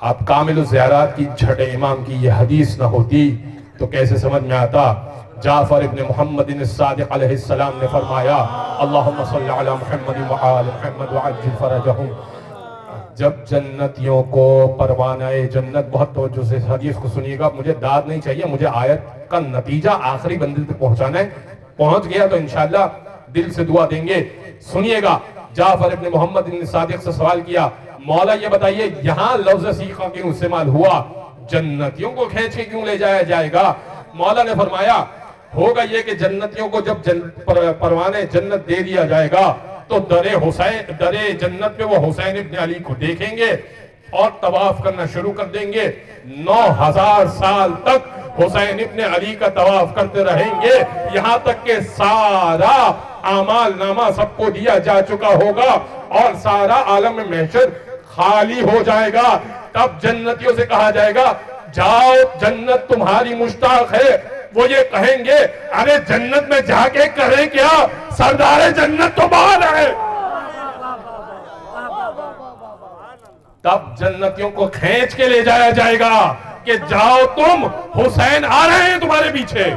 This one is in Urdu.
آپ کامل الزیارات کی چھٹے امام کی یہ حدیث نہ ہوتی تو کیسے سمجھ میں آتا؟ جعفر ابن محمد الصادق علیہ السلام نے فرمایا اللہم صلی علی محمد وآل محمد وعجل فرجہم. جب جنتیوں کو پروانہ جنت، بہت توجہ سے حدیث کو سنیے گا، مجھے داد نہیں چاہیے، مجھے آیت کا نتیجہ آخری بندے تک پہنچانا ہے. پہنچ گیا تو انشاءاللہ دل سے دعا دیں گے. سنیے گا، جعفر ابن محمد ابن صادق سے سوال کیا، مولا یہ بتائیے یہاں لفظ سیخا کیوں استعمال ہوا؟ جنتیوں کو کھینچ کے کیوں لے جایا جائے گا؟ مولا نے فرمایا ہوگا یہ کہ جنتیوں کو جب پروانے جنت دے دیا جائے گا تو در جنت پہ وہ حسین ابن علی کو دیکھیں گے اور طواف کرنا شروع کر دیں گے. 9000 سال تک حسین ابن علی کا طواف کرتے رہیں گے، یہاں تک کہ سارا اعمال نامہ سب کو دیا جا چکا ہوگا اور سارا عالم محشر خالی ہو جائے گا. تب جنتیوں سے کہا جائے گا جاؤ جنت تمہاری مشتاق ہے. وہ یہ کہیں گے ارے جنت میں جا کے کریں کیا، سردار جنت تو باہر ہے. تب جنتیوں کو کھینچ کے لے جایا جائے گا کہ جاؤ تم، حسین آ رہے ہیں تمہارے پیچھے.